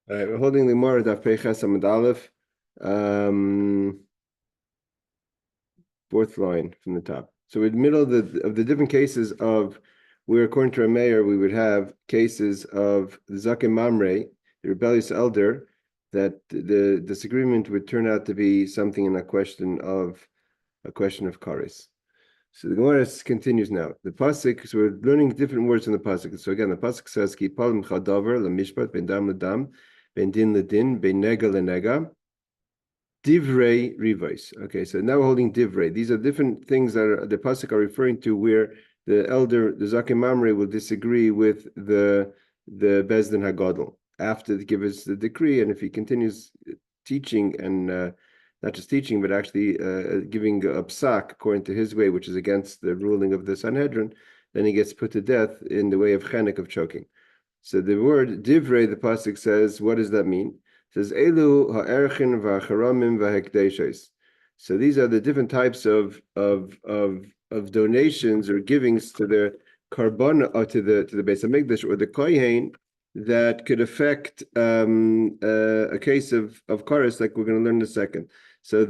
All right, we're holding the Gemara Daf Peiches Amud Aleph, fourth line from the top. So in the middle of the different cases of where, according to a mayor, we would have cases of the Zaken Mamre, the rebellious elder, that the disagreement would turn out to be something in a question of kares. So the Gemara continues now. The pasuk. So we're learning different words from the pasuk. So again, the pasuk says, "Ki palim chadavar lemishpat ben dam ledam, ben din ledin, ben nega lenega, divrei rivais." Okay, so now we're holding divrei. These are different things that the pasuk are referring to, where the elder, the Zaken Mamre, will disagree with the Bezdin Hagadol after he gives the decree, and if he continues teaching and not just teaching, but actually giving a psak according to his way, which is against the ruling of the Sanhedrin, then he gets put to death in the way of chenek, of choking. So the word divrei, the pasuk says, what does that mean? It says elu ha'erchin v'hacharamim v'hekdeshos. So these are the different types of donations or givings to the carbon, or to the Beis Hamikdash or the kohen, that could affect a case of kares, like we're going to learn in a second. So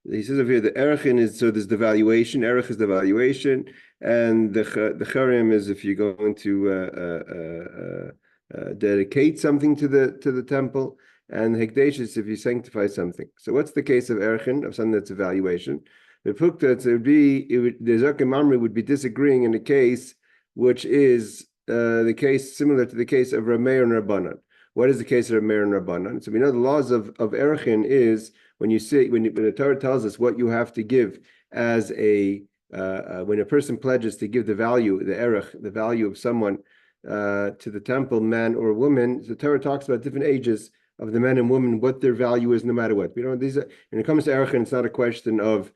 he says over here, the erchin is, so there's the valuation. Erech is the valuation, and the charim is if you're going to dedicate something to the temple, and hekdesh is if you sanctify something. So what's the case of erchin, of something that's a valuation? The pukta, the Zaken Mamre would be disagreeing in a case which is the case similar to the case of Rameir and Rabbanan. What is the case of Rameir and Rabbanan? So we know the laws of erchin is when the Torah tells us what you have to give as when a person pledges to give the value, the erech, the value of someone to the temple, man or woman. The Torah talks about different ages of the men and women, what their value is, no matter what. When it comes to erchin, it's not a question of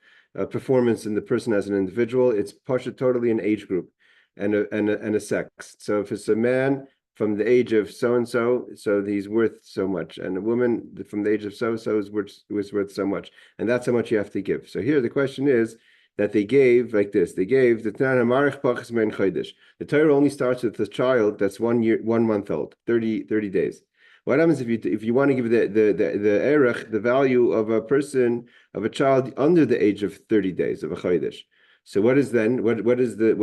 performance in the person as an individual. It's totally an age group and a sex. So if it's a man from the age of so and so he's worth so much, and a woman from the age of so is worth so much, and that's how much you have to give. So here the question is that they gave like this. They gave the The Torah only starts with the child that's 1 month old, 30 days. What happens if you want to give the erech, the value of a person, of a child under the age of 30 days of a chodesh? So what is then? What is the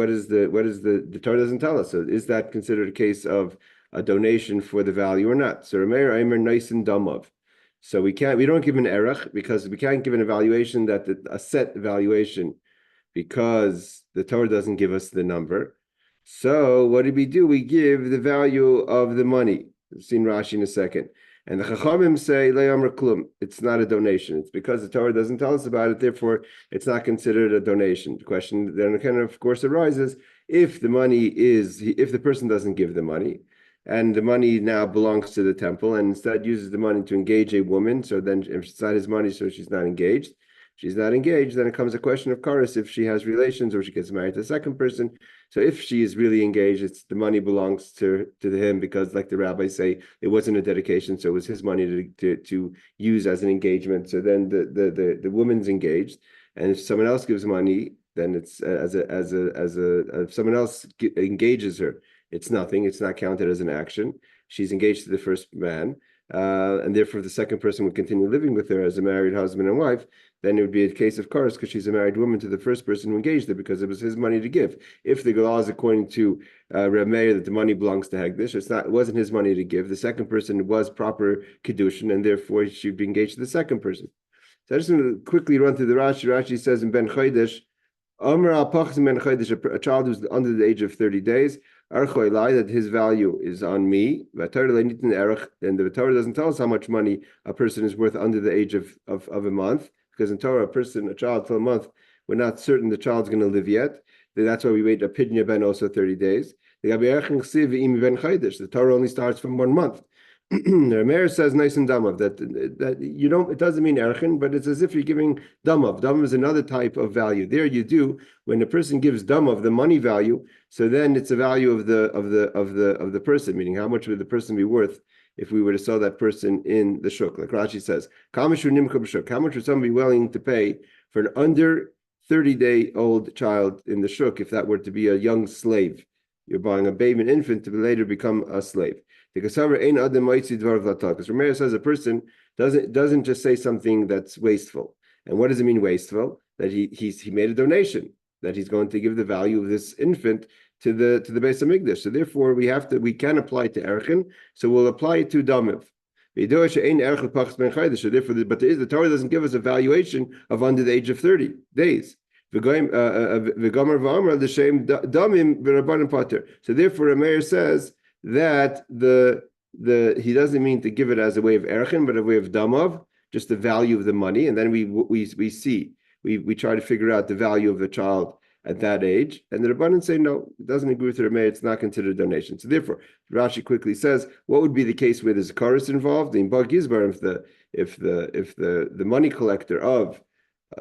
Torah doesn't tell us. So is that considered a case of a donation for the value or not? So Rameir Aimer nice and dumb. So we don't give an erech because we can't give an evaluation a set evaluation, because the Torah doesn't give us the number. So what do? We give the value of the money. We've seen Rashi in a second. And the Chachamim say, Le'amr klum, it's not a donation. It's because the Torah doesn't tell us about it, therefore it's not considered a donation. The question then kind of course arises, if the person doesn't give the money, and the money now belongs to the temple, and instead uses the money to engage a woman, so then if it's not his money, so she's not engaged. She's not engaged, then it comes a question of kares if she has relations or she gets married to a second person. So if she is really engaged, the money belongs to him, because, like the rabbis say, it wasn't a dedication, so it was his money to use as an engagement. So then the woman's engaged, and if someone else gives money, then it's if someone else engages her, it's nothing. It's not counted as an action. She's engaged to the first man, and therefore the second person would continue living with her as a married husband and wife. Then it would be a case of kares, because she's a married woman to the first person who engaged her, because it was his money to give. If the law is according to Reb Meir that the money belongs to Hegdish, it wasn't his money to give. The second person was proper Kiddushin, and therefore she would be engaged to the second person. So I just want to quickly run through the Rashi. Rashi says in Ben Chodesh, a child who's under the age of 30 days, that his value is on me. And the Torah doesn't tell us how much money a person is worth under the age of a month, because in Torah, a child till a month, we're not certain the child's going to live yet. That's why we wait a pidnya ben also 30 days. The Torah only starts from 1 month. The Rameir says nice and damav that you don't. It doesn't mean erchin, but it's as if you're giving damav. Damav is another type of value. There you do when a person gives damav, the money value. So then it's a value of the person, meaning how much would the person be worth if we were to sell that person in the shuk. Like Rashi says, how much would someone be willing to pay for an under 30-day-old child in the shuk if that were to be a young slave? You're buying a baby, an infant, to later become a slave. Because Rameir says a person doesn't just say something that's wasteful. And what does it mean wasteful? That he made a donation, that he's going to give the value of this infant to the Beis Hamikdash. So therefore we can apply it to Erchin, so we'll apply it to Damiv. So therefore, but the Torah doesn't give us a valuation of under the age of 30 days. So therefore, Rameir says that he doesn't mean to give it as a way of erchin, but a way of damav, just the value of the money, and then we try to figure out the value of the child at that age, and the Rabbanan say no, it doesn't agree with the Rameir, it's not considered a donation. So therefore, Rashi quickly says, what would be the case where there's a chorus involved? In Bar Gizbar, if the money collector of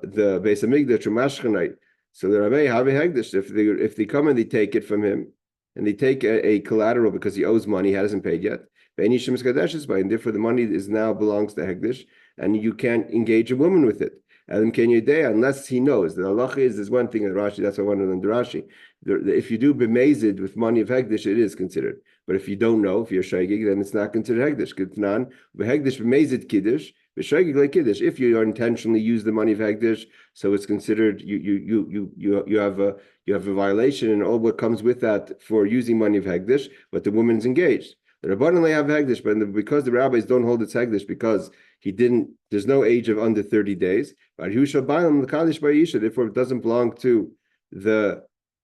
the Beis Hamikdash or Mashchanite, so the Rabbi have a hegdish. If they come and they take it from him, and they take a collateral because he owes money, he hasn't paid yet, and therefore the money now belongs to hegdish, and you can't engage a woman with it. Unless he knows. The halacha is there's one thing in Rashi, that's why I wanted to learn the Rashi. If you do b'mezid with money of hegdish, it is considered. But if you don't know, if you're shaygig, then it's not considered hegdish. Kitnan b'hegdish b'mezid kiddush, b'shaygig like kiddush. If you intentionally use the money of hegdish, so it's considered you have a violation, and all what comes with that for using money of hegdish, but the woman's engaged. The Rabbanan may have hegdish, but because the rabbis don't hold it's hegdish because there's no age of under 30 days. But therefore it doesn't belong to the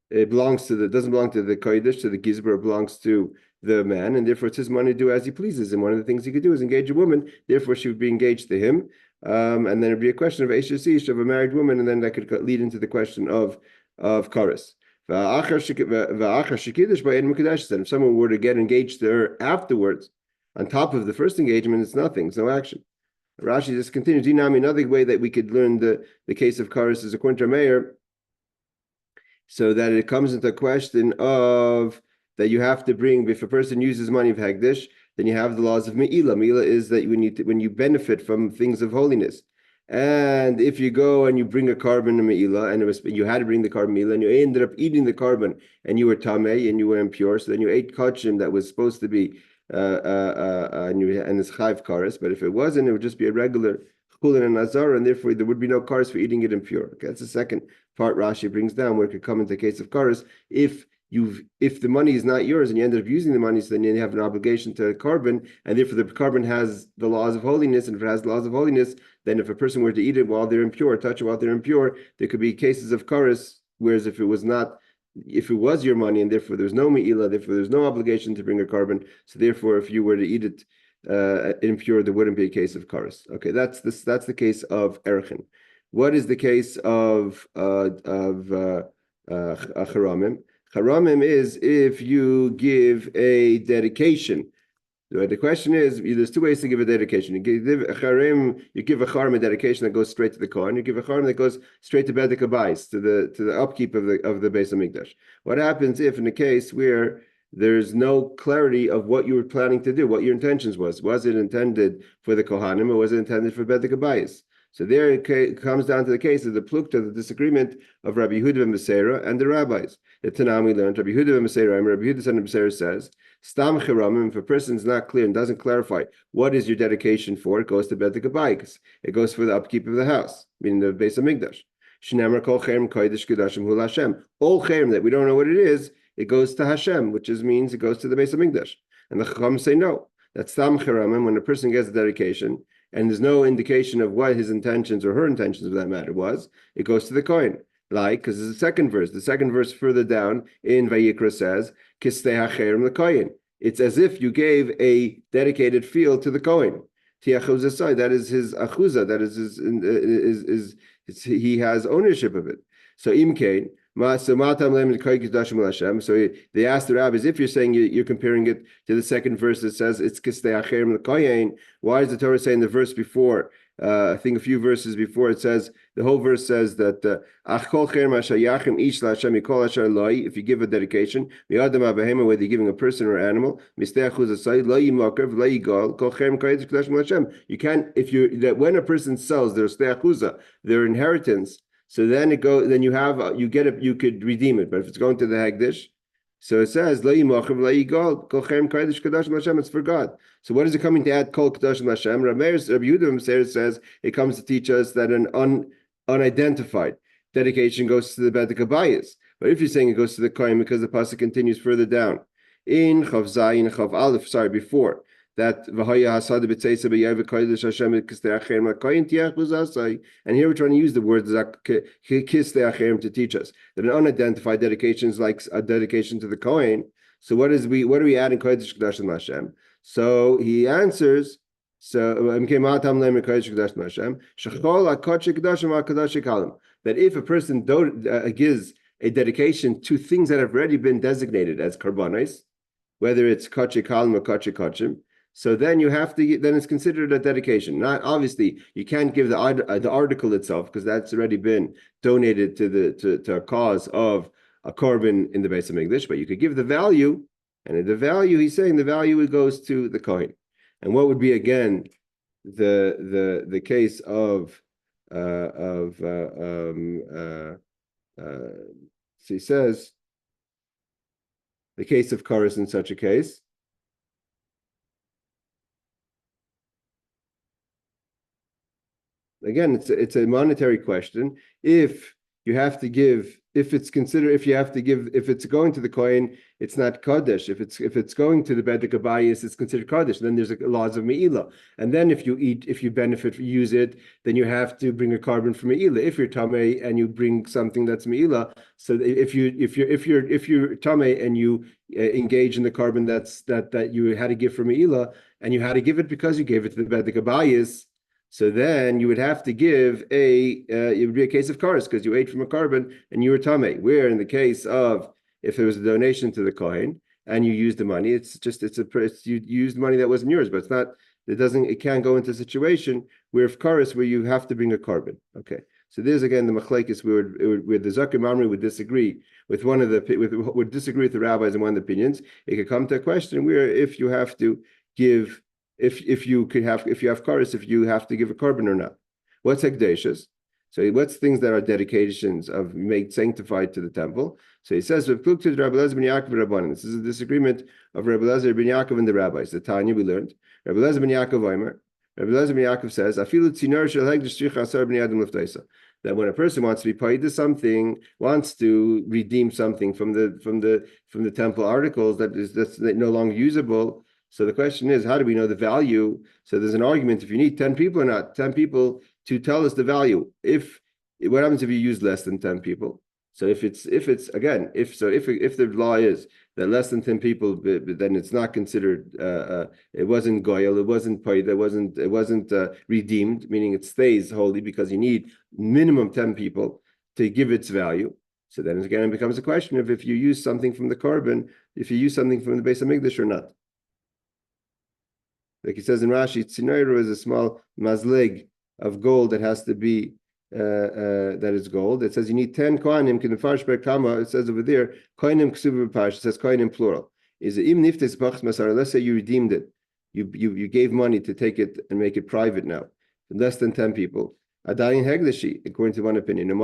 kodesh, to the gizber, it belongs to the man, and therefore it's his money to do as he pleases. And one of the things he could do is engage a woman, therefore she would be engaged to him. And then it'd be a question of Eishes of a married woman, and then that could lead into the question of chorus. If someone were to get engaged to her afterwards, on top of the first engagement, it's nothing, it's no action. Rashi just continues. Another way that we could learn the case of chorus is according to Meir, so that it comes into a question of that you have to bring, if a person uses money of hegdish, then you have the laws of me'ilah. Me'ilah is that when you benefit from things of holiness. And if you go and you bring a carbon to me'ilah, and you had to bring the carbon me'ilah, and you ended up eating the carbon, and you were tamei, and you were impure, so then you ate kachim that was supposed to be and it's chayv kares, but if it wasn't, it would just be a regular chulin and azara, and therefore there would be no kares for eating it impure. Okay, that's the second part Rashi brings down, where it could come into the case of kares if the money is not yours and you ended up using the money, so then you have an obligation to carbon, and therefore the carbon has the laws of holiness, and if it has the laws of holiness, then if a person were to eat it while they're impure, touch it while they're impure, there could be cases of kares. Whereas if it was your money and therefore there's no me'ilah, therefore there's no obligation to bring a carbon, so therefore if you were to eat it impure, there wouldn't be a case of kares. Okay, that's the case of erchin. What is the case of charamim? Charamim is if you give a dedication. The question is, there's two ways to give a dedication. You give a charim a dedication that goes straight to the Kohen. You give a charim that goes straight to Bedek Habayis, to the upkeep of the Beis Hamikdash. What happens if, in a case where there's no clarity of what you were planning to do, what your intentions was? Was it intended for the Kohanim, or was it intended for Bedek Habayis? So there it comes down to the case of the plukta, the disagreement of Rabbi Yehuda ben Beseira and the rabbis. The Tanam we learned, Rabbi Yehuda ben Beseira, and Rabbi Yehuda ben Beseira says, Stam chiramim, if a person is not clear and doesn't clarify what is your dedication for, it goes to Bedek Habayis. It goes for the upkeep of the house, meaning the Beis Hamikdash. Shneimar kol cherem kodesh kedashim hu Hashem. All cherem that we don't know what it is, it goes to Hashem, which means it goes to the Beis Hamikdash. And the Chacham say no. That's Stam chiramim, when a person gets a dedication, and there's no indication of what his intentions or her intentions of that matter was, it goes to the Kohen. Because there's a second verse. The second verse further down in Vayikra says, Kistei hacherim l'Kohen. It's as if you gave a dedicated field to the Kohen. Tiachuzasai, that is his achuza, that is he has ownership of it. So imkein. So they asked the rabbis, if you're saying you're comparing it to the second verse that says it's kistei hacherim l'Kohen, why is the Torah saying the verse before? I think a few verses before it says, the whole verse says that if you give a dedication, whether you're giving a person or animal, you can't, when a person sells their inheritance, so then you could redeem it. But if it's going to the Hagdish, So it says, Lo yimachar v'lo yigal, kol cherem kodesh kadashim Hashem, it's for God. So what is it coming to add kol kadashim Hashem? Rabbi Yehuda says it comes to teach us that an unidentified dedication goes to the Bedek Habayis. But if you're saying it goes to the Kohen because the pasuk continues further down in Chav Zayin, Chav Aleph, before that, and here we're trying to use the word to teach us that an unidentified dedication is like a dedication to the Kohen. So what do we add in Kodesh Kedashim Hashem? So he answers, that if a person gives a dedication to things that have already been designated as karbanos, whether it's kachik halim or kachik kachim, so then then it's considered a dedication. Not obviously, you can't give the article itself because that's already been donated to a cause of a korban in the Beis Hamikdash, but you could give the value, and the value, he's saying the value goes to the Kohen. And what would be again the case of so he says the case of Karas in such a case. Again, it's a monetary question. If you have to give, if it's going to the Kohen, it's not Kodesh. If it's going to the Bedek Habayis, it's considered Kodesh. Then there's laws of Me'ilah. And then if you use it, then you have to bring a korban for Me'ilah. If you're Tameh and you bring something that's Me'ilah, so if you're Tameh and you engage in the korban that you had to give for Me'ilah, and you had to give it because you gave it to the Bedek Habayis, so then you would have to give it would be a case of kares because you ate from a korban and you were tamei. Where in the case of if there was a donation to the kohen and you used the money, you used money that wasn't yours, but it's not. It can't go into a situation where if kares where you have to bring a korban. Okay, so there's again the machlekes where the Zaken Mamre would disagree with would disagree with the rabbis in one of the opinions. It could come to a question where if you have to give. If you have kares, if you have to give a korban or not. What's hekdeshes? So what's things that are dedications of made sanctified to the temple? So he says, Rabbi Elazar ben Yaakov Rabbanan. This is a disagreement of Rabbi Elazar ben Yaakov and the rabbis. The Tanya we learned. Rabbi Elazar ben Yaakov Omer. Rabbi Elazar ben Yaakov says, Afilu tzinor shel hekdesh tzricha asar bnei adam leftaisa. That when a person wants to be paid to something, wants to redeem something from the temple articles that's no longer usable. So the question is, how do we know the value? So there's an argument if you need 10 people or not, 10 people to tell us the value. What happens if you use less than 10 people? So if the law is that less than 10 people, then it's not considered. It wasn't goyal, it wasn't paid, it wasn't redeemed, meaning it stays holy because you need minimum 10 people to give its value. So then again, it becomes a question of if you use something from the korban, if you use something from the Beis Hamikdash or not. Like he says in Rashi, tzinoiru is a small mazleg of gold that has to be that is gold. It says you need 10 kohanim. Kinefarish ber kama. It says over there kohanim ksuv b'parish. It says kohanim plural. Is it im niftes bachs masar? Let's say you redeemed it. You gave money to take it and make it private now. Less than 10 people. Adayin hegdeshi, according to one opinion. And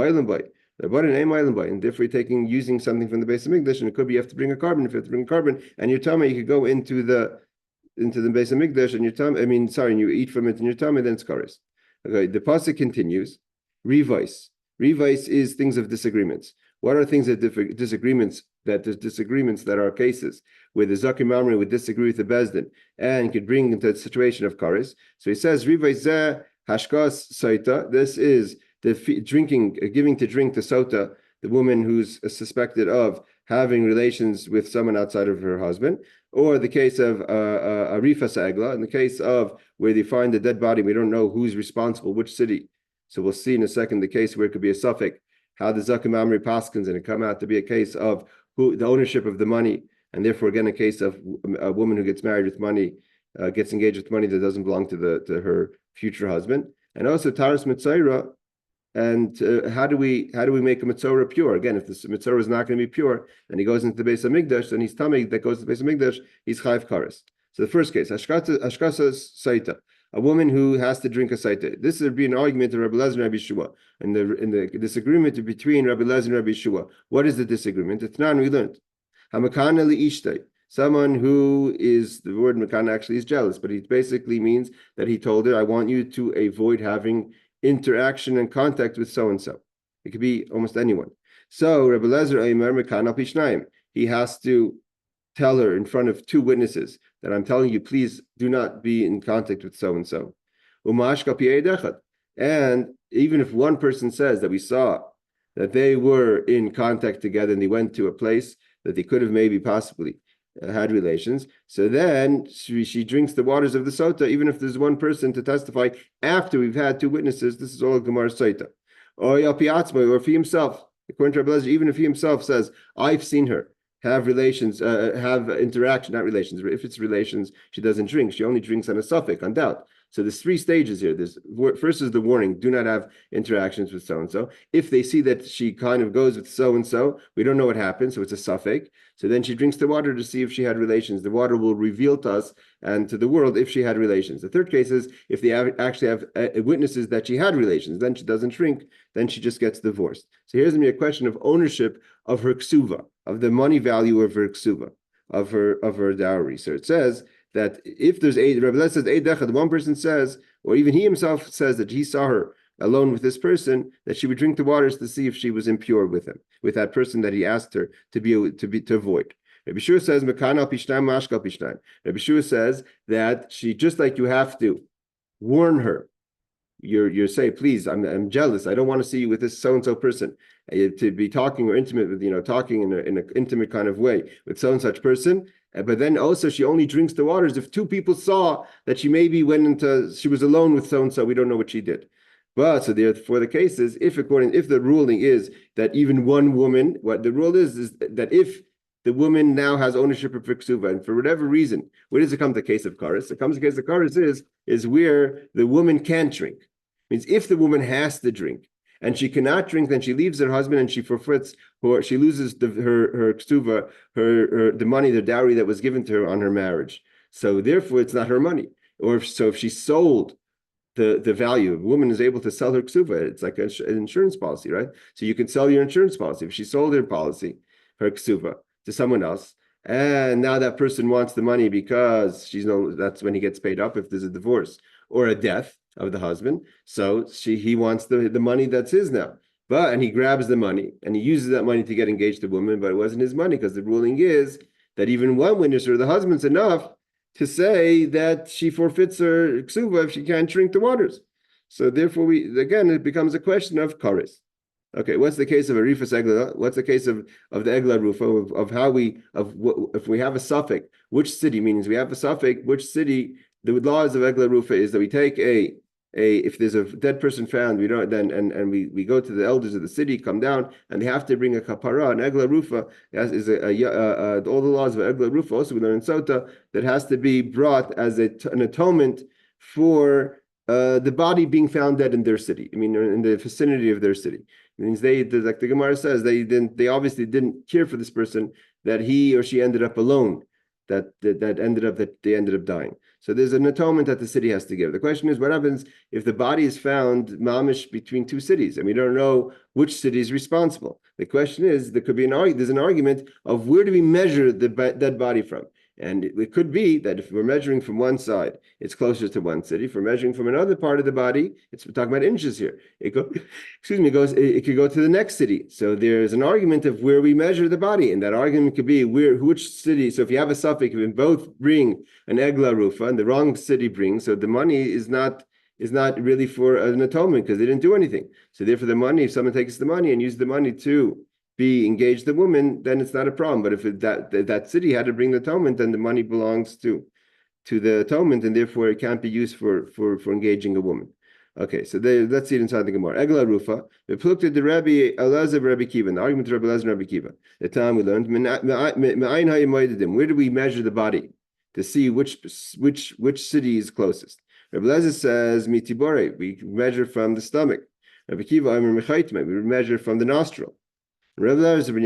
if we're using something from the Beis Hamikdash, and it could be you have to bring a korban. If you have to bring a korban, and your tummy, you could go into the Beis Hamikdash and your tummy, and you eat from it in your tummy, then it's kares. Okay, the pasuk continues. Revise is things of disagreements. What are things that disagreements? That there's disagreements that are cases where the Zaken Mamre would disagree with the Bezdin and could bring into a situation of kares. So he says, Revise zeh hashkas saita. This is the giving to drink to sota, the woman who's suspected of having relations with someone outside of her husband, or the case of Arifa Sagla, in the case of where they find the dead body, we don't know who's responsible, which city. So we'll see in a second the case where it could be a suffix, how the Zaken Mamre paskins, and it come out to be a case of the ownership of the money, and therefore again a case of a woman who gets married with money, gets engaged with money that doesn't belong to her future husband, and also Taras Mitzaira. And how do we make a mitzvah pure? Again, if the mitzvah is not going to be pure, and he goes into the Beis Hamikdash, then he's tummy that goes to the Beis Hamikdash, he's chayv kares. So the first case, hashkasa saita, a woman who has to drink a saita. This would be an argument of Rabbi Elazar and Rabbi Yeshua, in the disagreement between Rabbi Elazar and Rabbi Yeshua. What is the disagreement? It's not we learned. Hamakana li'ishtay. Someone who is, the word makana actually is jealous, but it basically means that he told her, I want you to avoid having interaction and contact with so-and-so. It could be almost anyone. So Rebellious Elder, he has to tell her in front of two witnesses that I'm telling you, please do not be in contact with so-and-so. And even if one person says that we saw that they were in contact together and they went to a place that they could have maybe possibly had relations, so then she drinks the waters of the sota, even if there's one person to testify after we've had two witnesses. This is all Gemara Sota. Or if he himself, according to Rebbe, even if he himself says, I've seen her have relations, have interaction, not relations. If it's relations, she doesn't drink. She only drinks on a suffix, on doubt. So there's three stages here. There's first is the warning: do not have interactions with so and so. If they see that she kind of goes with so and so, we don't know what happens, so it's a suffix. So then she drinks the water to see if she had relations. The water will reveal to us and to the world if she had relations. The third case is if they actually have witnesses that she had relations, then she doesn't drink. Then she just gets divorced. So here's a question of ownership of her ksuva, of the money value of her ksuva, of her dowry. So it says that if there's Rebbe says the one person says, or even he himself says that he saw her alone with this person, that she would drink the waters to see if she was impure with him, with that person that he asked her to avoid. Rabbi Shua says, Mekana pishnaim mashkal pishnaim. Rabbi Shua says that she, just like you have to warn her, you're saying, please, I'm jealous. I don't want to see you with this so-and-so person. To be talking or intimate with, talking in an intimate kind of way with so and such person. But then also she only drinks the waters if two people saw that she maybe she was alone with so and so. We don't know what she did. But so therefore the case is, if the ruling is that even one woman, what the rule is that if the woman now has ownership of Ksuva, and for whatever reason, where does it come to the case of Karis? It comes to the case of Karis is where the woman can't drink. It means if the woman has to drink and she cannot drink, then she leaves her husband and she forfeits, or she loses her Ksuva, the money, the dowry that was given to her on her marriage. So therefore, it's not her money. Or if she sold the value, a woman is able to sell her Ksuva. It's like an insurance policy, right? So you can sell your insurance policy. If she sold her policy, her Ksuva, to someone else, and now that person wants the money because that's when he gets paid up if there's a divorce or a death of the husband. So he wants the money that's his now. And he grabs the money and he uses that money to get engaged to the woman, but it wasn't his money because the ruling is that even one witness or the husband's enough to say that she forfeits her ksuva if she can't drink the waters. So therefore, it becomes a question of kares. Okay, what's the case of a rifas egla? What's the case of the egla rufa of how if we have a suffix, which city? Means we have a suffix, which city? The laws of egla rufa is that we take if there's a dead person found, we don't then and we go to the elders of the city, come down, and they have to bring a kapara. An egla rufa all the laws of egla rufa. Also, we learn in Sota that has to be brought as an atonement for the body being found dead in their city. I mean, in the vicinity of their city. It means like the Gemara says, they obviously didn't care for this person, that he or she ended up alone, that they ended up dying. So there's an atonement that the city has to give. The question is, what happens if the body is found mamish between two cities and we don't know which city is responsible? The question is, there's an argument of where do we measure the dead body from? And it could be that if we're measuring from one side, it's closer to one city. If we're measuring from another part of the body, we're talking about inches here. It could go to the next city. So there's an argument of where we measure the body, and that argument could be which city. So if you have a suffix, if we both bring an egla rufa and the wrong city brings, so the money is not really for an atonement because they didn't do anything. So therefore, the money, if someone takes the money and uses the money to be engaged the woman, then it's not a problem. But if that city had to bring the atonement, then the money belongs to the atonement, and therefore it can't be used for engaging a woman. Okay, so let's see it inside the Gemara. Egla rufa. We looked at the Rabbi Elazar, Rabbi Kiva, the argument of Rabbi Elazar and Rabbi Kiva. The time we learned, where do we measure the body to see which city is closest? Rabbi Elazar says mitibore. We measure from the stomach. Rabbi Kiva, we measure from the nostril. Rebbe Elazar ben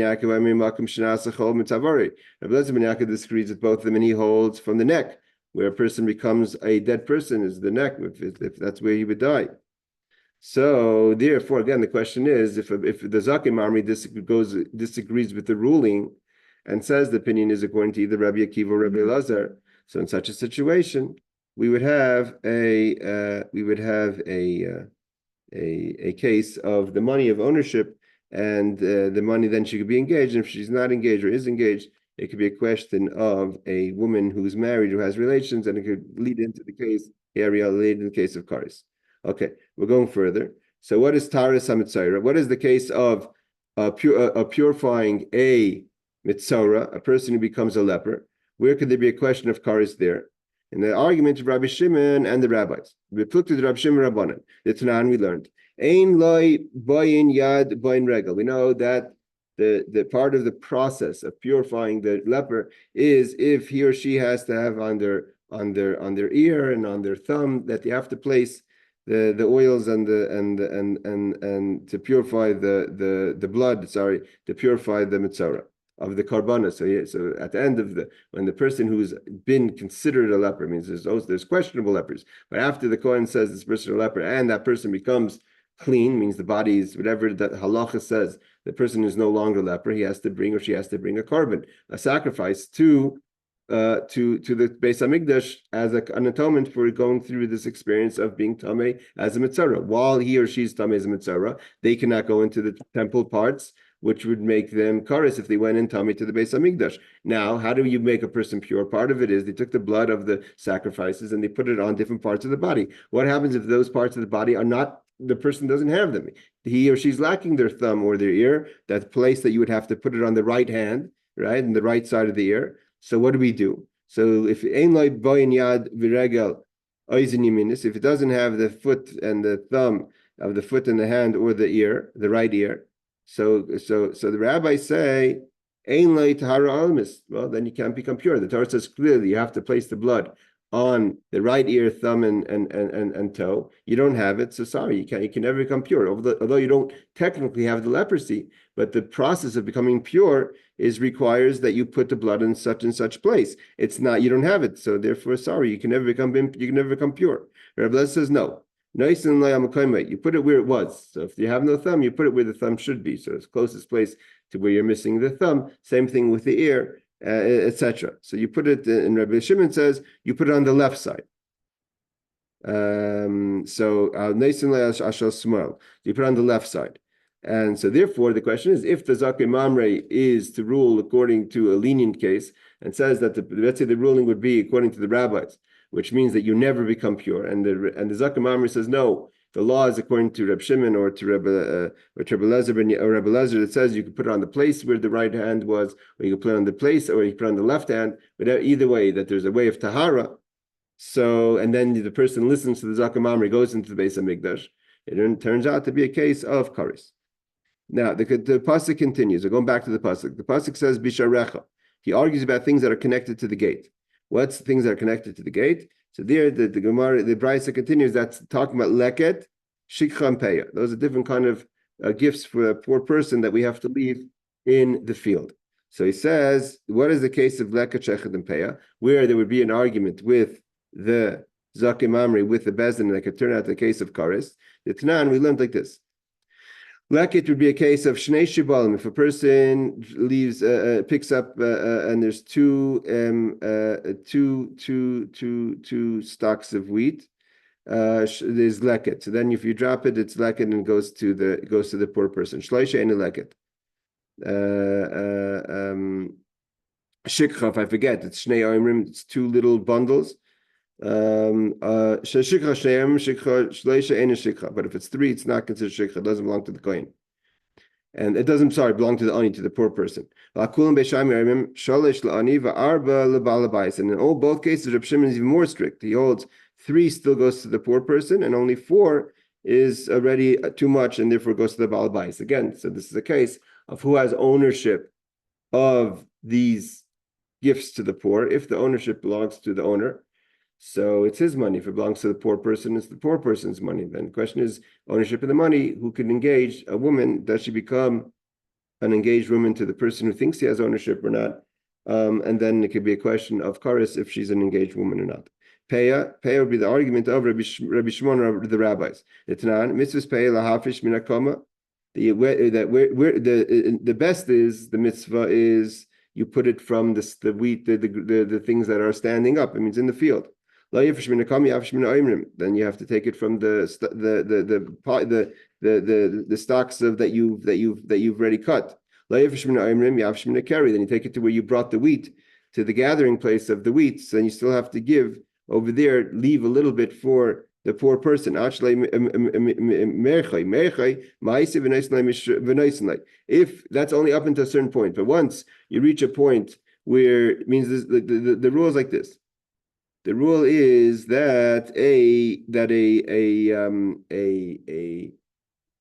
Yaakov disagrees with both of them, and he holds from the neck, where a person becomes a dead person is the neck, if that's where he would die. So therefore, again, the question is, if the Zaken Mamre disagrees with the ruling and says the opinion is according to either Rabbi Akiva or Rabbi Elazar. So in such a situation, we would have a case of the money of ownership, and the money then she could be engaged. And if she's not engaged or is engaged, it could be a question of a woman who's married who has relations, and it could lead into the case lead in the case of karis. Okay, we're going further. So what is taras hamitzayra? What is the case of purifying a mitzora, a person who becomes a leper? Where could there be a question of karis there? In the argument of Rabbi Shimon and the rabbis, we looked at Rabbi Shimon Rabbanan. The Tanan we learned, ein loy bayin yad bayin regel. We know that the part of the process of purifying the leper is if he or she has to have on their ear and on their thumb, that they have to place the oils and to purify the blood. Sorry, to purify the mitzvah of the karbana. So at the end of when the person who's been considered a leper, means there's questionable lepers, but after the Kohen says this person is a leper and that person becomes clean, means the body is whatever the halacha says, the person is no longer a leper, he has to bring or she has to bring a korban, a sacrifice to the Beis Hamikdash as an atonement for going through this experience of being tamei as a mitzvah. While he or she's tamei as a mitzvah, they cannot go into the temple parts, which would make them kares if they went in tamei to the Beis Hamikdash. Now, how do you make a person pure? Part of it is they took the blood of the sacrifices and they put it on different parts of the body. What happens if those parts of the body are not, the person doesn't have them? He or she's lacking their thumb or their ear, that place that you would have to put it on the right hand, right, and the right side of the ear. So what do we do? So if ein loy boyin yad v'regel oizen yeminis, if it doesn't have the foot and the thumb of the foot and the hand or the ear, the right ear, so the rabbis say ein loy tahara almis. Well, then you can't become pure. The Torah says clearly you have to place the blood on the right ear, thumb, and toe. You don't have it, so sorry, you can never become pure. Although you don't technically have the leprosy, but the process of becoming pure requires that you put the blood in such and such place. It's not, you don't have it, so therefore, sorry, you can never become pure. Rabbi Les says no. You put it where it was. So if you have no thumb, you put it where the thumb should be. So it's closest place to where you're missing the thumb. Same thing with the ear, etc. So you put it, and Rabbi Shimon says you put it on the left side. You put it on the left side. And so therefore the question is, if the Zaken Mamre is to rule according to a lenient case and says that let's say the ruling would be according to the rabbis, which means that you never become pure, and the Zaken Mamre says no, the law is according to Reb Shimon or to Rebbe Elazar that says you can put it on the place where the right hand was, or you can put it on the place, or you can put it on the left hand, but either way that there's a way of tahara. So, and then the person listens to the Zaken Mamre, goes into the Beis Hamikdash, it turns out to be a case of karis. Now, the pasuk continues. We're going back to the pasuk. The pasuk says, Bisharecha. He argues about things that are connected to the gate. What's the things that are connected to the gate? So there, the Gemara, the Brisa continues, that's talking about leket, shikha, and peya. Those are different kind of gifts for a poor person that we have to leave in the field. So he says, what is the case of leket, shechad, and peya, where there would be an argument with the Zaken Mamre, with the Bezdin, that could turn out the case of karis. The Tanan, we learned like this. Leket would be a case of shnei shibalim. If a person leaves, picks up, and there's two stalks of wheat, there's leket. So then, if you drop it, it's leket and goes to the poor person. Shloisha ain't a leket. Shikha, if I forget, it's shnei oimrim. It's two little bundles. But if it's three, it's not considered shikha. It doesn't belong to the kohen, and it doesn't belong to the ani, to the poor person. And in both cases, Reb Shimon is even more strict. He holds 3 still goes to the poor person, and only 4 is already too much, and therefore goes to the balabais again. So this is a case of who has ownership of these gifts to the poor. If the ownership belongs to the owner, so it's his money. If it belongs to the poor person, it's the poor person's money. Then the question is ownership of the money. Who can engage a woman? Does she become an engaged woman to the person who thinks he has ownership or not? And then it could be a question of karis if she's an engaged woman or not. Peya would be the argument of Rabbi Shimon or the rabbis. It's not mitzvahs peya lahafish minakoma. The best is the mitzvah is you put it from the wheat, the things that are standing up. It means in the field. Then you have to take it from the stocks of that you've already cut. Then you take it to where you brought the wheat, to the gathering place of the wheat. So then you still have to give over there, leave a little bit for the poor person. If that's only up until a certain point, but once you reach a point where it means this, the rule is like this. The rule is that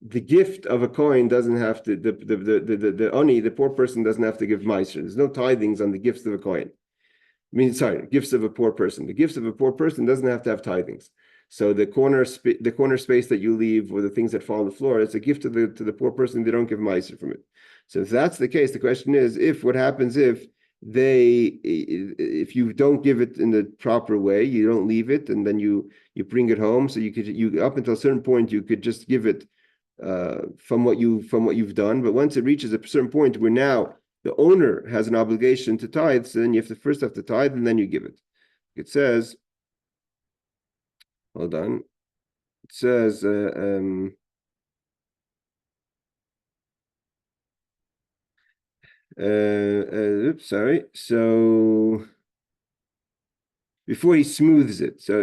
the gift of a coin doesn't have to the oni, the poor person doesn't have to give meiser. There's no tithings on the gifts of a coin. Gifts of a poor person. The gifts of a poor person doesn't have to have tithings. So the corner space that you leave, or the things that fall on the floor, it's a gift to the poor person. They don't give meiser from it. So if that's the case, the question is, what happens if you don't give it in the proper way, you don't leave it, and then you bring it home. So you up until a certain point you could just give it from what you've done. But once it reaches a certain point where now the owner has an obligation to tithe, so then you first have to tithe and then you give it. It says, hold on. It says, oops, sorry. So before he smooths it, so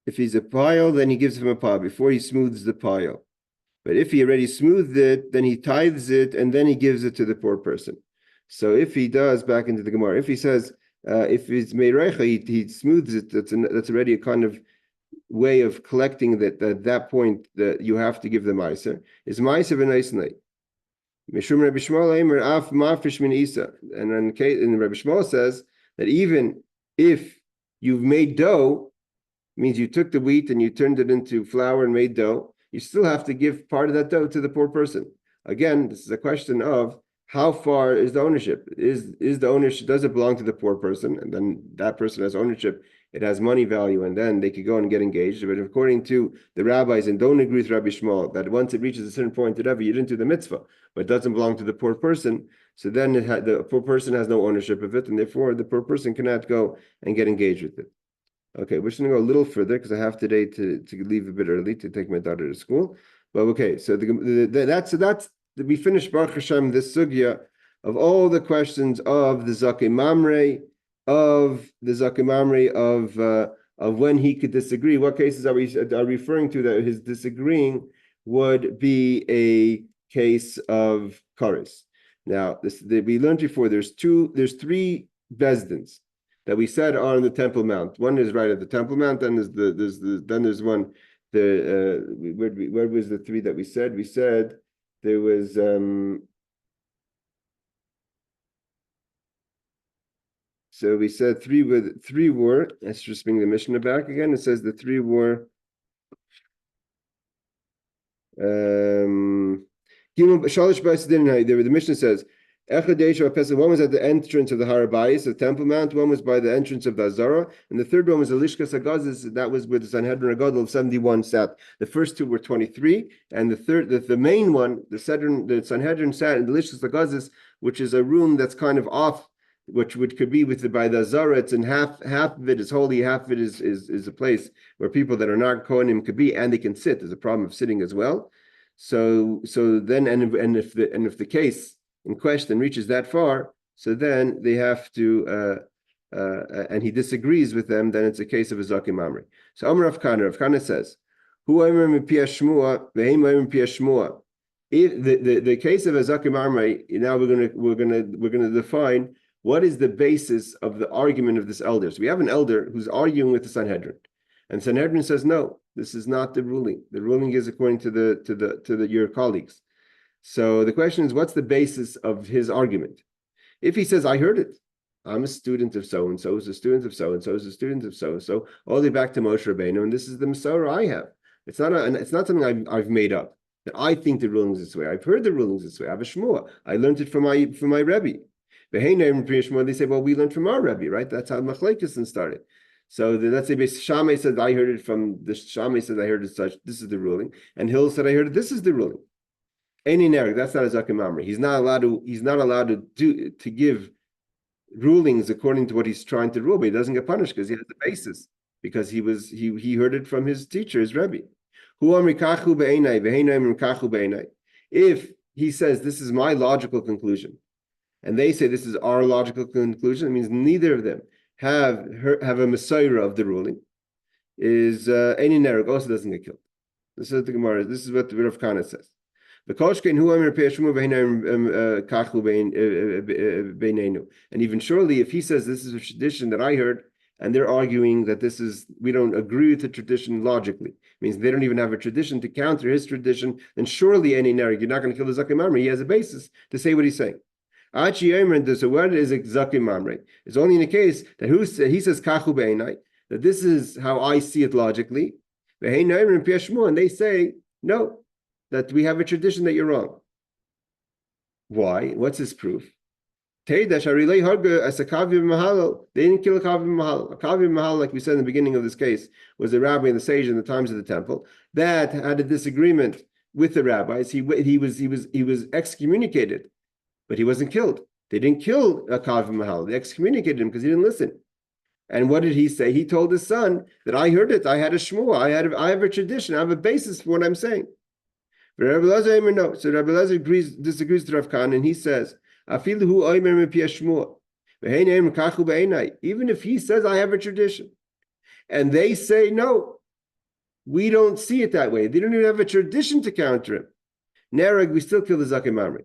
if he's a pile, then he gives him a pile before he smooths the pile. But if he already smoothed it, then he tithes it and then he gives it to the poor person. So if he does, back into the Gemara, if he says, if it's meirecha, he smooths it, that's already a kind of way of collecting that at that point that you have to give the meiser. Is meiser v'naisnei. Mishum Rabbi Shmuel Eimer af mafish min isa. And then Rabbi Shmuel says that even if you've made dough, means you took the wheat and you turned it into flour and made dough, you still have to give part of that dough to the poor person. Again, this is a question of how far is the ownership? Is the ownership, does it belong to the poor person? And then that person has ownership, it has money value, and then they could go and get engaged. But according to the rabbis, and don't agree with Rabbi Shmuel, that once it reaches a certain point, whatever, you didn't do the mitzvah, but it doesn't belong to the poor person. So then the poor person has no ownership of it, and therefore the poor person cannot go and get engaged with it. Okay, we're just going to go a little further because I have today to leave a bit early to take my daughter to school. But okay, so that's we finished Baruch Hashem this sugya of all the questions of the Zaken Mamre, of when he could disagree. What cases are referring to that his disagreeing would be a case of kares. Now, we learned before. There's three bezdins that we said are on the Temple Mount. One is right at the Temple Mount. Then there's one. Where was the three that we said? We said there was so we said three were. Let's just bring the Mishnah back again. It says the three were the Mishnah says one was at the entrance of the Har Habayis, the Temple Mount. One was by the entrance of the Azara, and the third one was the Lishkas Hagazis. That was where the Sanhedrin Agadol of 71 sat. The first two were 23, and the main one, the Sanhedrin sat in the Lishkas Hagazis, which is a room that's kind of off, which could be by the Azara. It's in half of it is holy, half of it is a place where people that are not Kohanim could be, and they can sit. There's a problem of sitting as well. So then, and if the case in question reaches that far, so then they have to, and he disagrees with them, then it's a case of a Zaken Mamre. So Amar Rav Kana says, if the case of a Zaken Mamre, now we're gonna define what is the basis of the argument of this elder. So we have an elder who's arguing with the Sanhedrin, and Sanhedrin says, no, this is not the ruling. The ruling is according to your colleagues. So the question is, what's the basis of his argument? If he says, I heard it, I'm a student of so-and-so, is a student of so-and-so, is a student of so-and-so, all the way back to Moshe Rabbeinu, and this is the Masorah I have. It's not something I've made up, that I think the rulings this way. I've heard the rulings this way. I have a shmua. I learned it from my Rebbe. They say, well, we learned from our Rebbe, right? That's how Machlekes started. So let's say Shammai said, I heard it from the Shammai said, I heard it such, this is the ruling. And Hill said, I heard it, this is the ruling. Any nerg, that's not a Zaken Mamre. He's not allowed to give rulings according to what he's trying to rule, but he doesn't get punished because he has the basis, because he heard it from his teacher, his Rebbe. If he says this is my logical conclusion, and they say this is our logical conclusion, it means neither of them have a Messiah of the ruling, is any nerg also doesn't get killed. This is the Gemara. This is what the Rav Kana says. And even surely, if he says this is a tradition that I heard, and they're arguing that we don't agree with the tradition logically, means they don't even have a tradition to counter his tradition, then surely any nerg, you're not going to kill the Zaken Mamre. He has a basis to say what he's saying. So what is a Zaken Mamre? It's only in the case that he says kachu be'enai, that this is how I see it logically, and they say no, that we have a tradition that you're wrong. Why? What's his proof? They didn't kill a Kavi Mahal. A Kavi Mahal, like we said in the beginning of this case, was a rabbi and the sage in the times of the temple that had a disagreement with the rabbis. He was excommunicated, but he wasn't killed. They didn't kill a Kavi Mahal. They excommunicated him because he didn't listen. And what did he say? He told his son that I heard it. I had a shmua. I have a tradition. I have a basis for what I'm saying. But Rebbe Elazar, no. So Rebbe Elazar disagrees with Rav Khan, and he says, even if he says I have a tradition, and they say no, we don't see it that way. They don't even have a tradition to counter him. Nereg, we still kill the Zaken Mamre.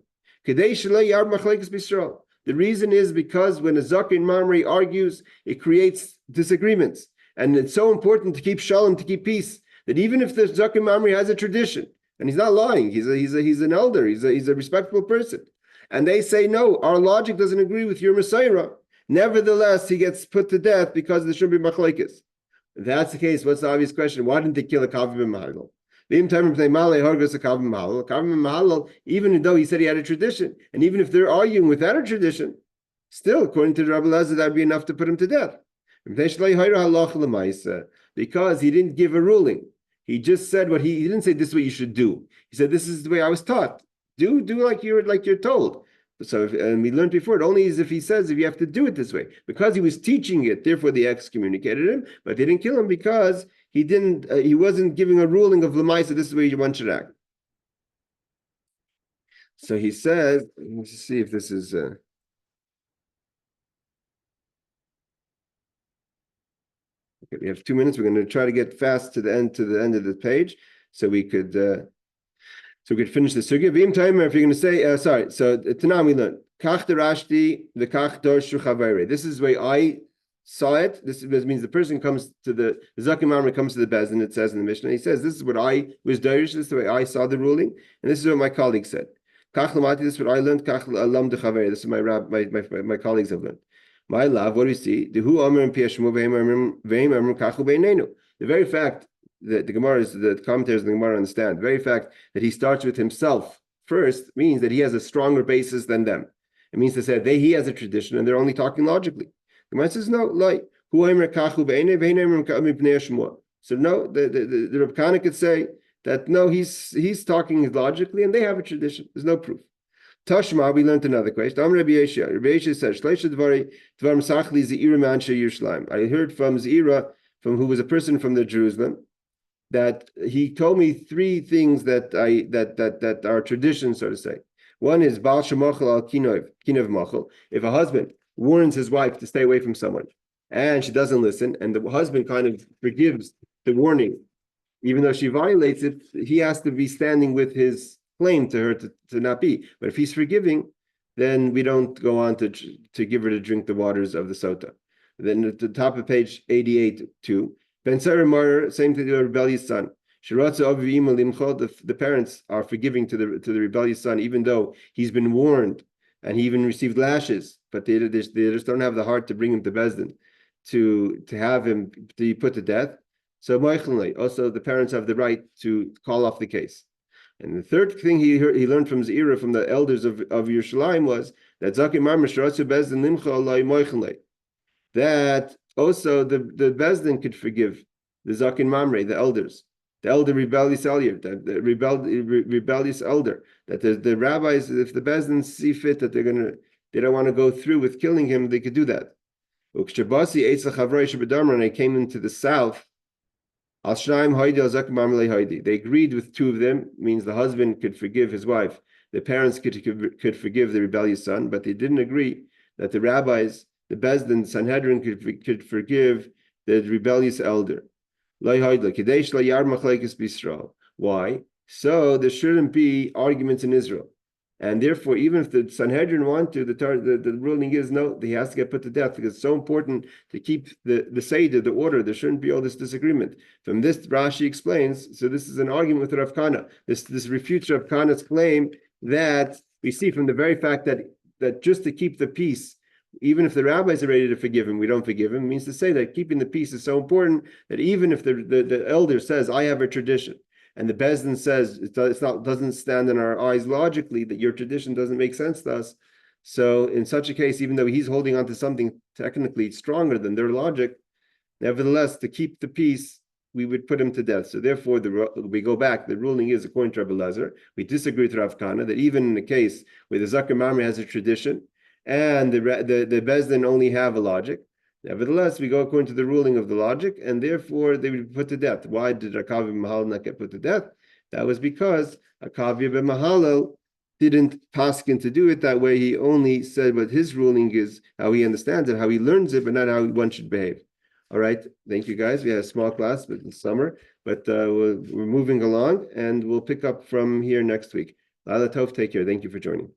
The reason is because when a Zaken Mamre argues, it creates disagreements, and it's so important to keep shalom, to keep peace, that even if the Zaken Mamre has a tradition, and he's not lying, he's an elder, he's a respectable person, and they say no, our logic doesn't agree with your Messiah, nevertheless he gets put to death because there should be machlekes. If that's the case, what's the obvious question? Why didn't they kill a Kavi Mahal? Even though he said he had a tradition, and even if they're arguing without a tradition, still, according to Rebbe Elazar, that would be enough to put him to death. Because he didn't give a ruling. He just said he didn't say this is what you should do. He said this is the way I was taught. Do like you're told. So and we learned before, it only is if he says if you have to do it this way. Because he was teaching it, therefore they excommunicated him, but they didn't kill him because he wasn't giving a ruling of Lamaisa, this is the way one should act. So he says, let's see if this is okay, we have 2 minutes. We're going to try to get fast to the end of the page, so we could finish the sugya. V'im timer, if you're going to say, sorry. So Tanam we learned kach derashti v'kach dorshu chavere. This is the way I saw it. This means the person comes to the Zaken Mamre comes to the Bezdin. It says in the Mishnah. He says, "This is what I was darish. This is the way I saw the ruling, and this is what my colleague said." Kach lamati. This is what I learned. Kach alam de chavere. This is my colleagues have learned. My love, what do you see? The very fact that the commentators of the Gemara understand, the very fact that he starts with himself first means that he has a stronger basis than them. It means to say he has a tradition and they're only talking logically. The Gemara says no, like so no, the Reb Kana could say that no, he's talking logically and they have a tradition. There's no proof. Tashma, we learned another question. Rabbi Yeshua says, I heard from Zira, who was a person from the Jerusalem, that he told me 3 things that are traditions, so to say. One is Baal Shemochel al Kinev Mochel. If a husband warns his wife to stay away from someone, and she doesn't listen, and the husband kind of forgives the warning, even though she violates it, he has to be standing with his claim to her to not be. But if he's forgiving, then we don't go on to give her to drink the waters of the sota. Then at the top of page 88 too, Ben Sarah Mar, same to the rebellious son. The parents are forgiving to the rebellious son, even though he's been warned and he even received lashes, but they just don't have the heart to bring him to Bezdin to have him to be put to death. So also the parents have the right to call off the case. And the third thing he learned from Zira, from the elders of Yerushalayim, was that Zaken Mamre Sharatzu Bezdin Limcha Alai Moichenle, that also the Bezdin could forgive the Zaken Mamre, the elders, the elder rebellious elder, the rebellious elder, that the rabbis, if the Bezdin see fit that they don't want to go through with killing him, they could do that. And I came into the south. They agreed with two of them, means the husband could forgive his wife, the parents could forgive the rebellious son, but they didn't agree that the rabbis, the Bezdin, Sanhedrin could forgive the rebellious elder. Why? So there shouldn't be arguments in Israel. And therefore, even if the Sanhedrin want to, the ruling is no, he has to get put to death because it's so important to keep the Seder, the order. There shouldn't be all this disagreement. From this, Rashi explains, so this is an argument with Rav Kana. This refutes Rav Kana's claim that we see from the very fact that just to keep the peace, even if the rabbis are ready to forgive him, we don't forgive him, means to say that keeping the peace is so important that even if the elder says, I have a tradition, and the Bezdin says doesn't stand in our eyes logically, that your tradition doesn't make sense to us. So in such a case, even though he's holding on to something technically stronger than their logic, nevertheless, to keep the peace, we would put him to death. So therefore, we go back. The ruling is, according to Rebellious Elder, we disagree with Rav Kana, that even in a case where the Zaken Mamre has a tradition, and the Bezdin only have a logic, nevertheless, we go according to the ruling of the logic, and therefore they would be put to death. Why did Akavi Mahal not get put to death? That was because Akavi Mahalo didn't paskin to do it that way. He only said what his ruling is, how he understands it, how he learns it, but not how one should behave. All right, thank you guys. We had a small class, but it's summer, but we're moving along, and we'll pick up from here next week. Lala Tov, take care. Thank you for joining.